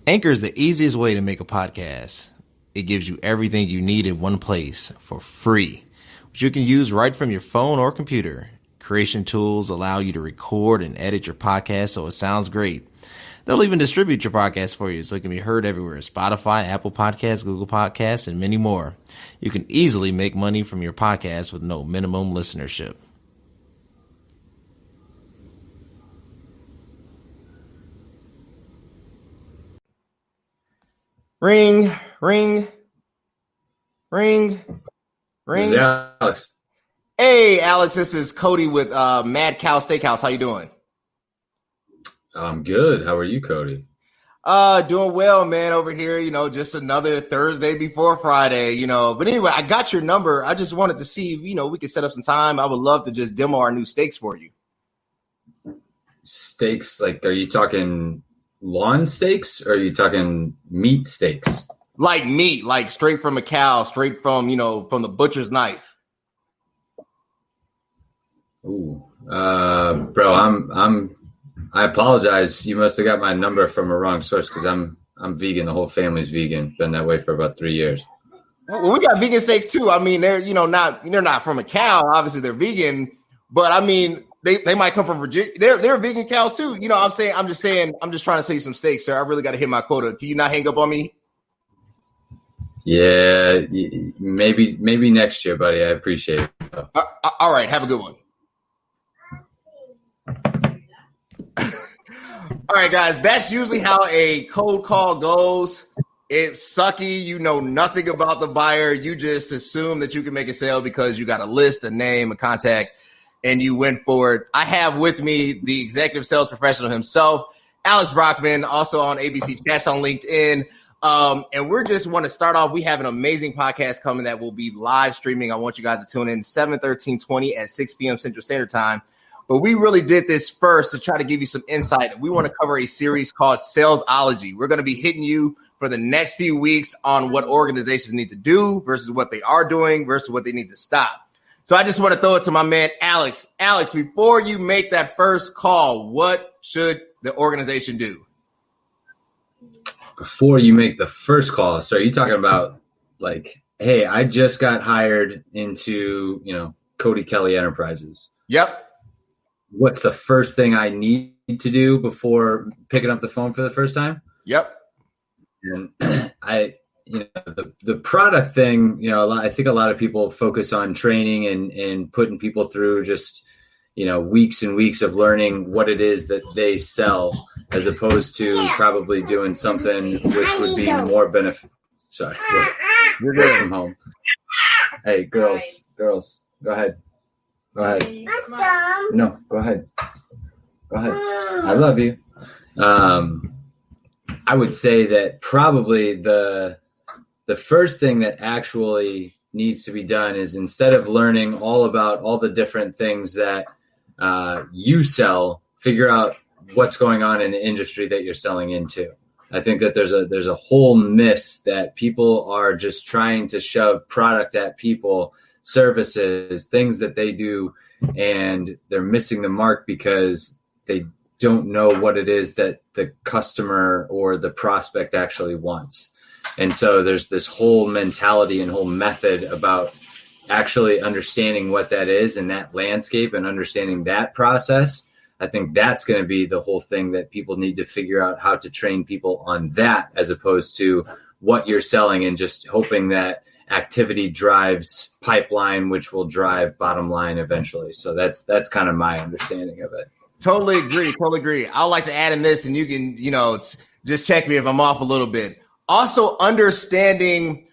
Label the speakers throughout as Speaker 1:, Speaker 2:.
Speaker 1: Anchor is the easiest way to make a podcast. It gives you everything you need in one place for free, which you can use right from your phone or computer. Creation tools allow you to record and edit your podcast so it sounds great. They'll even distribute your podcast for you so it can be heard everywhere: Spotify, Apple Podcasts, Google Podcasts, and many more. You can easily make money from your podcast with no minimum listenership. Ring, ring, ring,
Speaker 2: This is
Speaker 1: ring.
Speaker 2: Alex.
Speaker 1: Hey, Alex, this is Cody with Mad Cow Steakhouse. How you doing?
Speaker 2: I'm good. How are you, Cody?
Speaker 1: Doing well, man, over here. Just another Thursday before Friday, But anyway, I got your number. I just wanted to see if, we could set up some time. I would love to just demo our new steaks for you.
Speaker 2: Steaks, like, are you talking lawn steaks or are you talking meat steaks?
Speaker 1: Like meat, like straight from a cow, straight from, from the butcher's knife.
Speaker 2: Ooh, bro, I apologize. You must have got my number from a wrong source because I'm vegan. The whole family's vegan. Been that way for about 3 years.
Speaker 1: Well, we got vegan steaks too. I mean, they're not from a cow. Obviously, they're vegan, but I mean, they might come from Virginia. They're vegan cows too. I'm just trying to sell you some steaks, sir. I really got to hit my quota. Can you not hang up on me?
Speaker 2: Yeah, maybe next year, buddy. I appreciate it.
Speaker 1: All right, have a good one. All right, guys, that's usually how a cold call goes. It's sucky. You know nothing about the buyer. You just assume that you can make a sale because you got a list, a name, a contact, and you went for it. I have with me the executive sales professional himself, Alex Brockman, also on ABC Chats on LinkedIn. And we're just want to start off. We have an amazing podcast coming that will be live streaming. I want you guys to tune in 7/13/20 at 6 p.m. Central Standard Time. But we really did this first to try to give you some insight. We want to cover a series called Sales-ology. We're going to be hitting you for the next few weeks on what organizations need to do versus what they are doing versus what they need to stop. So I just want to throw it to my man, Alex. Alex, before you make that first call, what should the organization do?
Speaker 2: Before you make the first call, so are you talking about like, hey, I just got hired into, Cody Kelly Enterprises.
Speaker 1: Yep.
Speaker 2: What's the first thing I need to do before picking up the phone for the first time?
Speaker 1: Yep.
Speaker 2: And the product thing, I think a lot of people focus on training and putting people through just, weeks and weeks of learning what it is that they sell, as opposed to probably doing something which would be more benefit. Sorry, you're good from home. Hey, girls, go ahead. Go ahead. No, go ahead. I love you. I would say that probably the first thing that actually needs to be done is, instead of learning all about all the different things that you sell, figure out what's going on in the industry that you're selling into. I think that there's a whole miss that people are just trying to shove product at people, services, things that they do, and they're missing the mark because they don't know what it is that the customer or the prospect actually wants. And so there's this whole mentality and whole method about actually understanding what that is and that landscape and understanding that process. I think that's going to be the whole thing that people need to figure out, how to train people on that, as opposed to what you're selling and just hoping that activity drives pipeline, which will drive bottom line eventually. So that's kind of my understanding of it.
Speaker 1: Totally agree. I'd like to add in this, and you can, just check me if I'm off a little bit. Also understanding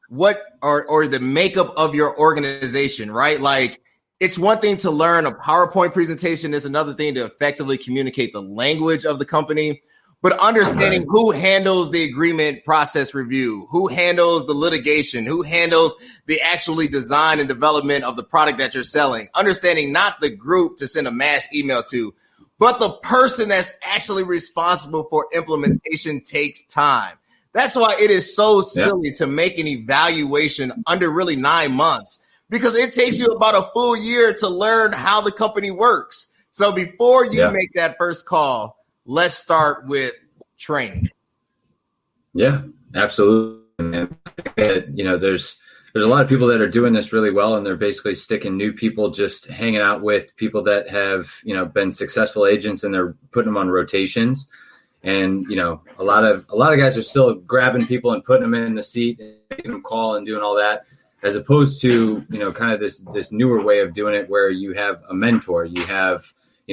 Speaker 1: what or the makeup of your organization, right? Like, it's one thing to learn a PowerPoint presentation. It's another thing to effectively communicate the language of the company. But understanding who handles the agreement process review, who handles the litigation, who handles the actually design and development of the product that you're selling. Understanding not the group to send a mass email to, but the person that's actually responsible for implementation takes time. That's why it is so silly to make an evaluation under really 9 months, because it takes you about a full year to learn how the company works. So before you make that first call, let's start with training.
Speaker 2: Yeah, absolutely, man. There's a lot of people that are doing this really well, and they're basically sticking new people, just hanging out with people that have, been successful agents, and they're putting them on rotations. And, a lot of guys are still grabbing people and putting them in the seat and making them call and doing all that, as opposed to, kind of this newer way of doing it where you have a mentor, you have,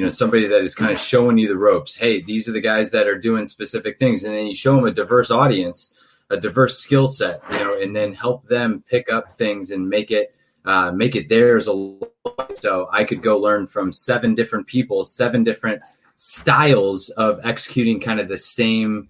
Speaker 2: somebody that is kind of showing you the ropes. Hey, these are the guys that are doing specific things. And then you show them a diverse audience, a diverse skill set, and then help them pick up things and make it theirs. So I could go learn from 7 different people, 7 different styles of executing kind of the same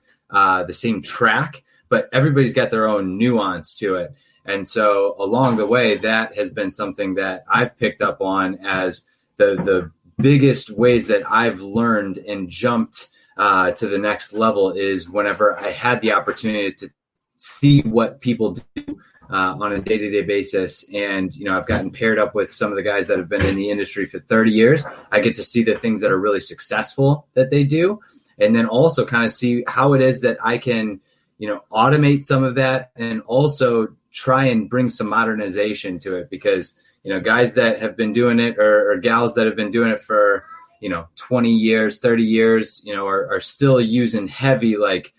Speaker 2: track, but everybody's got their own nuance to it. And so along the way, that has been something that I've picked up on as the biggest ways that I've learned and jumped to the next level is whenever I had the opportunity to see what people do on a day-to-day basis. And, I've gotten paired up with some of the guys that have been in the industry for 30 years. I get to see the things that are really successful that they do. And then also kind of see how it is that I can, automate some of that and also try and bring some modernization to it, because, guys that have been doing it or gals that have been doing it for, 20 years, 30 years, are still using heavy, like,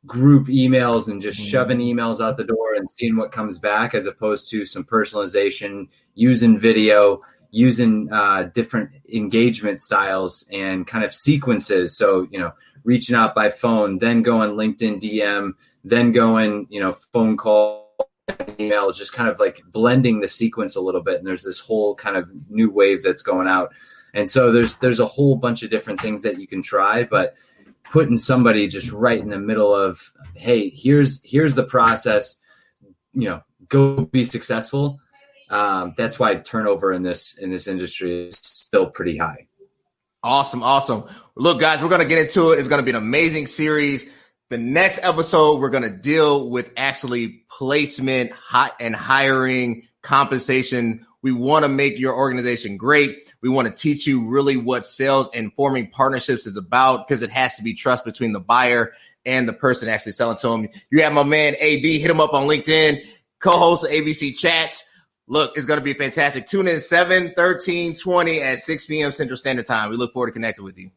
Speaker 2: group emails and just shoving emails out the door and seeing what comes back, as opposed to some personalization, using video, using different engagement styles and kind of sequences. So, reaching out by phone, then going LinkedIn DM, then going, phone call, email, just kind of like blending the sequence a little bit. And there's this whole kind of new wave that's going out. And so there's a whole bunch of different things that you can try, but putting somebody just right in the middle of, hey, here's the process, go be successful. That's why turnover in this industry is still pretty high.
Speaker 1: Awesome. Look, guys, we're going to get into it. It's going to be an amazing series. The next episode, we're going to deal with actually placement, and hiring, compensation. We want to make your organization great. We want to teach you really what sales and forming partnerships is about, because it has to be trust between the buyer and the person actually selling to them. You have my man, AB. Hit him up on LinkedIn, co-host of ABC Chats. Look, it's going to be fantastic. Tune in 7/13/20 at 6 p.m. Central Standard Time. We look forward to connecting with you.